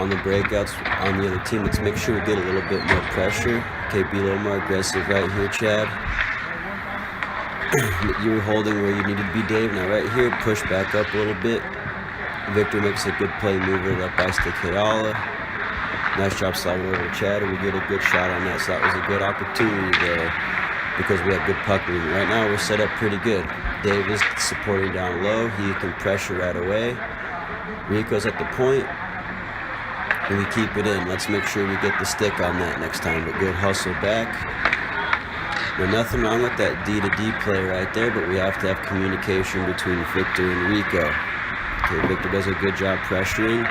on the breakouts on the other team, let's make sure we get a little bit more pressure. Okay, be a little more aggressive right here, Chad. You were holding where you needed to be, Dave. Now right here, push back up a little bit. Victor makes a good play, moving it up ice to Keala. Nice job sliding over to Chad, and we get a good shot on that. So that was a good opportunity there because we have good puck movement. Right now we're set up pretty good. Dave is supporting down low. He can pressure right away. Rico's at the point, and we keep it in. Let's make sure we get the stick on that next time. But good hustle back. There's nothing wrong with that D to D play right there, but we have to have communication between Victor and Rico. Okay, Victor does a good job pressuring.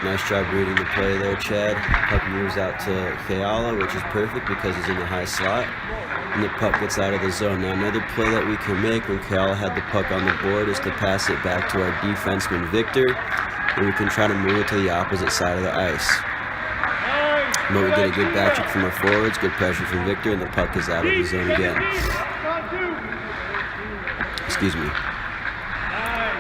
Nice job reading the play there, Chad. Puck moves out to Keala, which is perfect because he's in the high slot. And the puck gets out of the zone. Now another play that we can make when Keala had the puck on the board is to pass it back to our defenseman, Victor. And we can try to move it to the opposite side of the ice. But we get a good back check from our forwards, good pressure from Victor, and the puck is out of the zone again. Excuse me.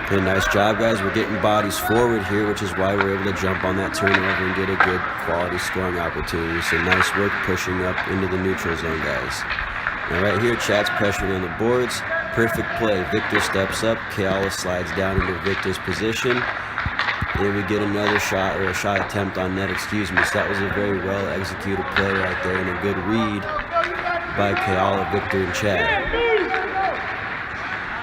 Okay, nice job, guys. We're getting bodies forward here, which is why we're able to jump on that turnover and get a good quality scoring opportunity. So nice work pushing up into the neutral zone, guys. Now right here, Chad's pressuring on the boards. Perfect play. Victor steps up. Keala slides down into Victor's position. And we get another shot, or a shot attempt on net, excuse me. So that was a very well executed play right there, and a good read by Keala, Victor, and Chad.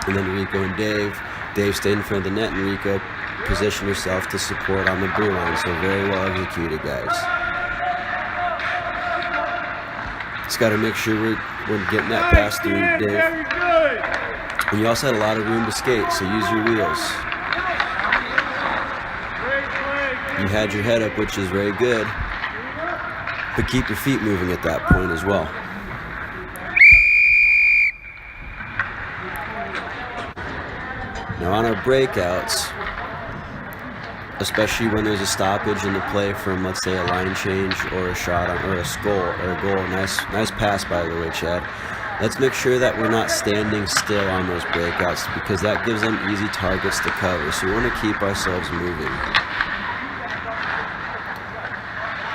And then Rico and Dave. Dave stayed in front of the net, and Rico positioned herself to support on the blue line. So very well executed, guys. Just got to make sure we're getting that pass through, Dave. And you also had a lot of room to skate, so use your wheels. You had your head up, which is very good, but keep your feet moving at that point as well. Now on our breakouts, especially when there's a stoppage in the play from, let's say, a line change or a shot on, or a goal. Nice pass, by the way, Chad. Let's make sure that we're not standing still on those breakouts because that gives them easy targets to cover. So we want to keep ourselves moving.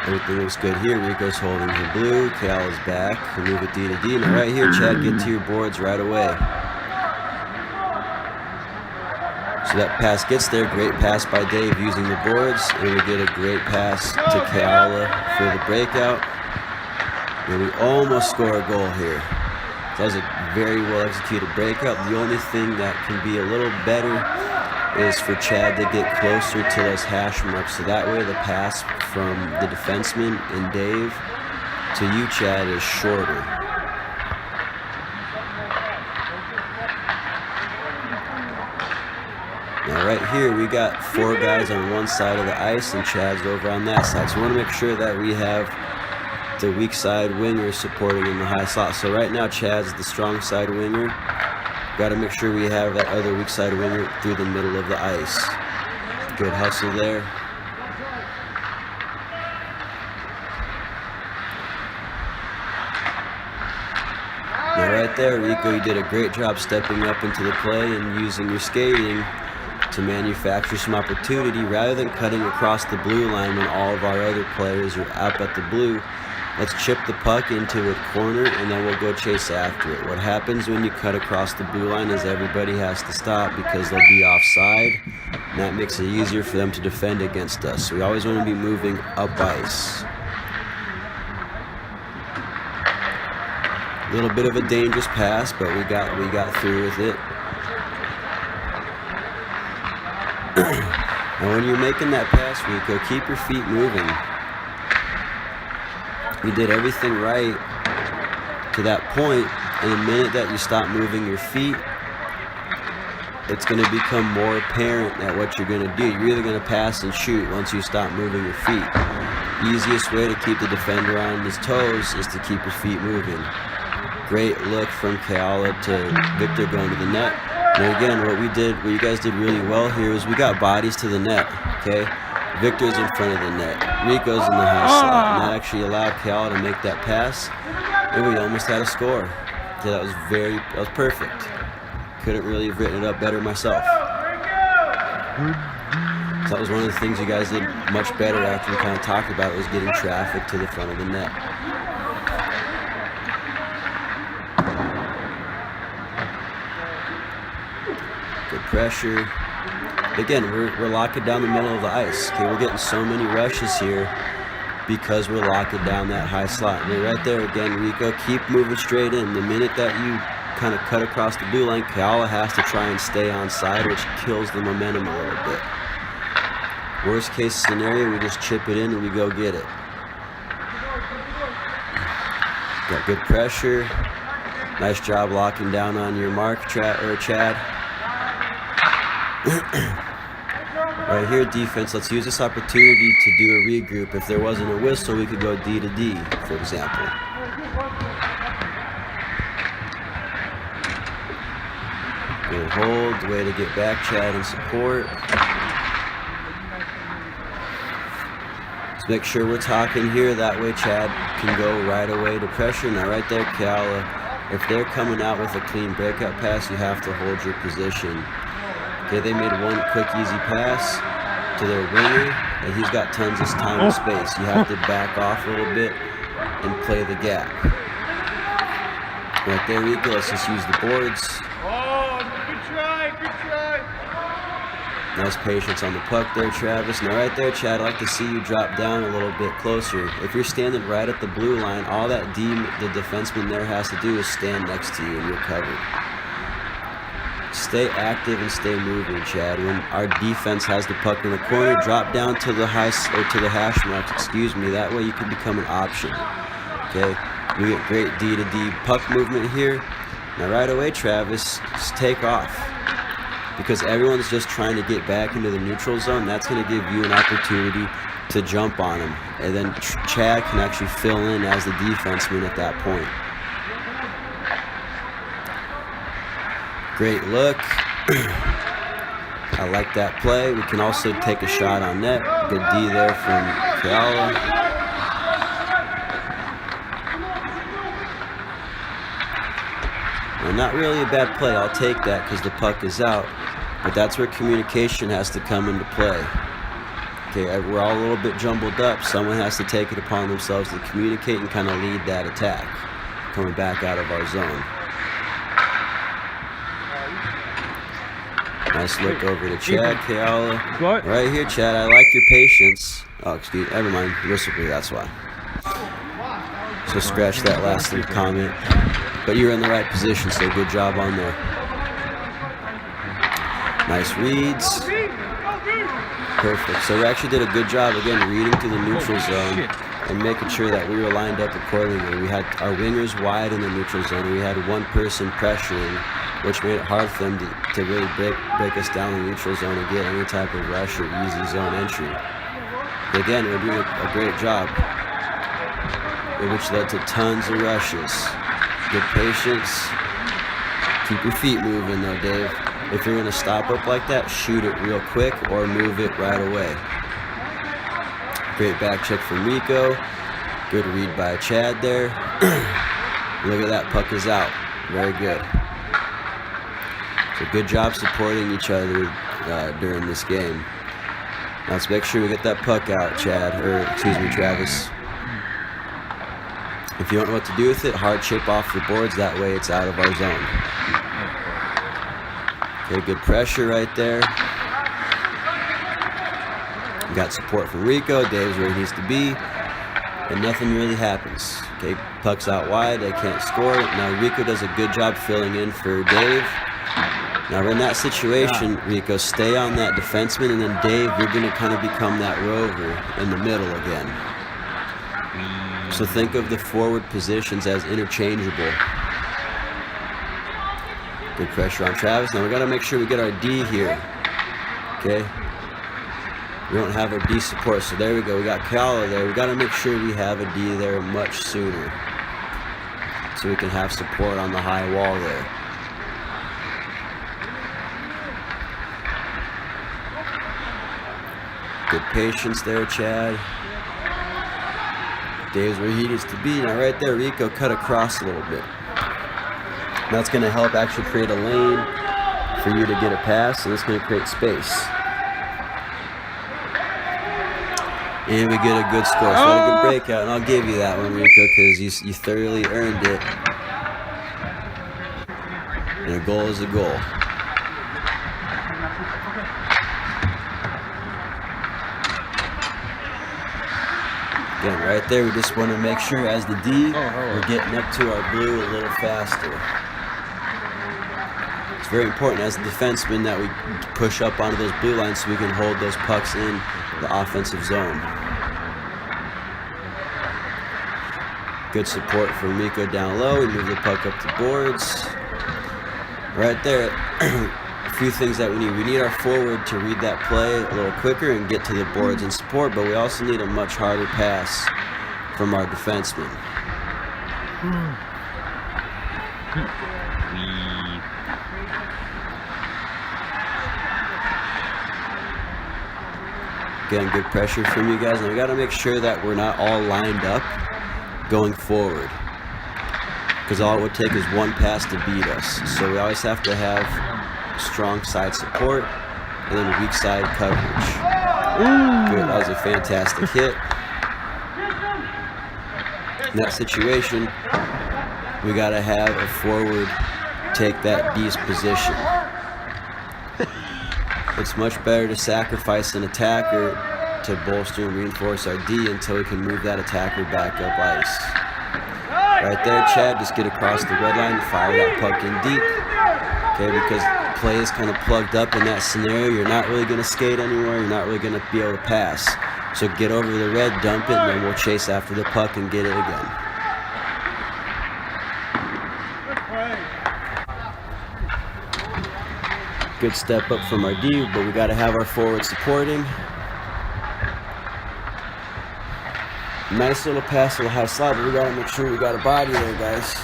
Everything looks good here. Rico's holding the blue. Keala's back. We move it D to D. Now right here, Chad, get to your boards right away. So that pass gets there. Great pass by Dave using the boards. And we get a great pass to Keala for the breakout. And we almost score a goal here. That was a very well executed breakout. The only thing that can be a little better is for Chad to get closer to those hash marks. So that way the pass from the defenseman and Dave to you, Chad, is shorter. Now right here, we got 4 guys on one side of the ice and Chad's over on that side. So we want to make sure that we have the weak side winger supporting in the high slot. So right now, Chad's the strong side winger. Got to make sure we have that other weak side winger through the middle of the ice. Good hustle there. Now right there, Rico, you did a great job stepping up into the play and using your skating to manufacture some opportunity rather than cutting across the blue line when all of our other players are up at the blue. Let's chip the puck into a corner and then we'll go chase after it. What happens when you cut across the blue line is everybody has to stop because they'll be offside, and that makes it easier for them to defend against us. So we always want to be moving up ice. A little bit of a dangerous pass, but we got through with it. And when you're making that pass, Rico, keep your feet moving. You did everything right to that point, and the minute that you stop moving your feet, it's going to become more apparent that what you're going to do. You're either going to pass and shoot once you stop moving your feet. Easiest way to keep the defender on his toes is to keep your feet moving. Great look from Keala to Victor going to the net. Now again, what you guys did really well here is we got bodies to the net, okay? Victor's in front of the net. Rico's in the high slot. And that actually allowed Keala to make that pass. And we almost had a score. So that was perfect. Couldn't really have written it up better myself. So that was one of the things you guys did much better after we kind of talked about it, was getting traffic to the front of the net. Good pressure. Again, we're locking down the middle of the ice. Okay, we're getting so many rushes here because we're locking down that high slot. And right there again, Rico, keep moving straight in. The minute that you kind of cut across the blue line, Keala has to try and stay on side, which kills the momentum a little bit. Worst case scenario, we just chip it in and we go get it. Got good pressure. Nice job locking down on your mark, Chad. Right here, defense, let's use this opportunity to do a regroup. If there wasn't a whistle, we could go D to D, for example. Good hold, way to get back, Chad, and support. Let's make sure we're talking here. That way Chad can go right away to pressure. Now right there, Keala, if they're coming out with a clean breakout pass, you have to hold your position. Okay, they made one quick, easy pass to their winger, and he's got tons of time and space. You have to back off a little bit and play the gap. Right there, Rico, let's just use the boards. Oh, good try, good try. Nice patience on the puck there, Travis. Now right there, Chad, I'd like to see you drop down a little bit closer. If you're standing right at the blue line, all that the defenseman there has to do is stand next to you and you're covered. Stay active and stay moving, Chad. When our defense has the puck in the corner, drop down to the hash marks, excuse me. That way you can become an option. Okay, we get great D to D puck movement here. Now right away, Travis, just take off. Because everyone's just trying to get back into the neutral zone. That's going to give you an opportunity to jump on them. And then Chad can actually fill in as the defenseman at that point. Great look. I like that play. We can also take a shot on net. Good D there from Keala. Well, not really a bad play. I'll take that because the puck is out. But that's where communication has to come into play. Okay, we're all a little bit jumbled up. Someone has to take it upon themselves to communicate and kind of lead that attack coming back out of our zone. Nice look over to Chad, Keala. Right here, Chad, I like your patience. Oh, excuse me, never mind. Whistle blew, that's why. So scratch that last little comment. But you're in the right position, so good job on there. Nice reads. Perfect. So we actually did a good job, again, reading to the neutral zone and making sure that we were lined up accordingly. We had our wingers wide in the neutral zone. We had one person pressuring, which made it hard for them to really break us down in the neutral zone and get any type of rush or easy zone entry. But again, we're doing a great job, which led to tons of rushes. Good patience. Keep your feet moving though, Dave. If you're going to stop up like that, shoot it real quick or move it right away. Great back check from Rico. Good read by Chad there. Look at that, puck is out. Very good. So good job supporting each other during this game. Now let's make sure we get that puck out, Travis. If you don't know what to do with it, hard chip off the boards. That way it's out of our zone. Okay, good pressure right there. We got support from Rico. Dave's where he needs to be. And nothing really happens. Okay, puck's out wide. They can't score. Now Rico does a good job filling in for Dave. Now in that situation, Rico, stay on that defenseman, and then Dave, you're going to kind of become that rover in the middle again. So think of the forward positions as interchangeable. Good pressure on Travis. Now we got to make sure we get our D here. Okay. We don't have our D support, so there we go. We got Keala there. We got to make sure we have a D there much sooner, so we can have support on the high wall there. Good patience there, Chad. Dave's where he needs to be. Now right there, Rico cut across a little bit. That's going to help actually create a lane for you to get a pass, and it's going to create space. And we get a good score. So a good breakout, and I'll give you that one, Rico, because you thoroughly earned it. And a goal is a goal. Again, right there, we just want to make sure as the D, we're getting up to our blue a little faster. It's very important as a defenseman that we push up onto those blue lines so we can hold those pucks in the offensive zone. Good support from Rico down low. We move the puck up the boards. Right there, a few things that we need. We need our forward to read that play a little quicker and get to the boards and support, but we also need a much harder pass from our defenseman. Again, good pressure from you guys, and we got to make sure that we're not all lined up going forward, because all it would take is one pass to beat us. So we always have to have strong side support and then weak side coverage. Good, that was a fantastic hit. In that situation, we got to have a forward take that D's position. It's much better to sacrifice an attacker to bolster and reinforce our D until we can move that attacker back up ice. Right there, Chad, just get across the red line, fire that puck in deep. Okay, because play is kind of plugged up in that scenario. You're not really going to skate anywhere. You're not really going to be able to pass. So get over the red, dump it, and then we'll chase after the puck and get it again. Good step up from our D, but we got to have our forward supporting. Nice little pass, a little high slide, but we got to make sure we got a body there, guys.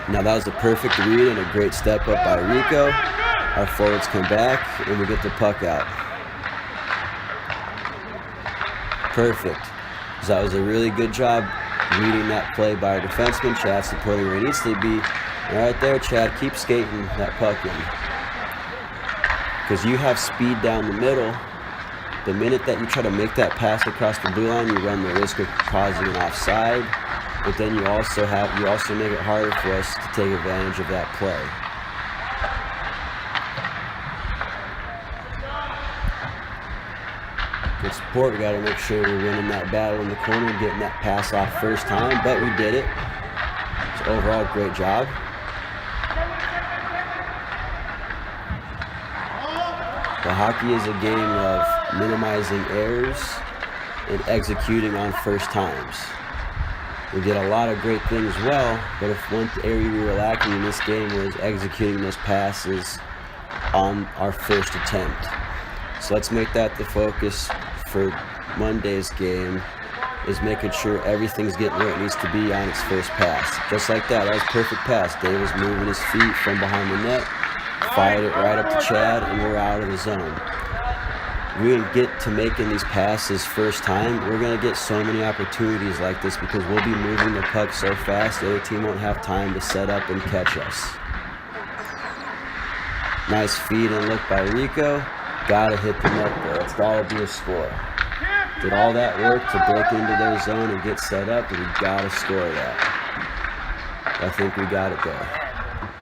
Now that was a perfect read and a great step up by Rico. Our forwards come back and we get the puck out. Perfect. So that was a really good job reading that play by our defenseman. Chad supporting where he needs to be. And right there, Chad, keep skating that puck in. Because you have speed down the middle. The minute that you try to make that pass across the blue line, you run the risk of causing an offside. But then you also make it harder for us to take advantage of that play. Good support. We got to make sure we're winning that battle in the corner and getting that pass off first time, but we did it. So overall, great job. The hockey is a game of minimizing errors and executing on first times. We did a lot of great things well, but if one area we were lacking in this game was executing those passes on our first attempt. So let's make that the focus for Monday's game, is making sure everything's getting where it needs to be on its first pass. Just like that was a perfect pass. Dave was moving his feet from behind the net, fired it right up to Chad, and we're out of the zone. We didn't get to making these passes first time. We're going to get so many opportunities like this because we'll be moving the puck so fast, the other team won't have time to set up and catch us. Nice feed and look by Rico. Gotta hit the net there. It's gotta be a score. Did all that work to break into their zone and get set up, and we gotta score that. I think we got it there.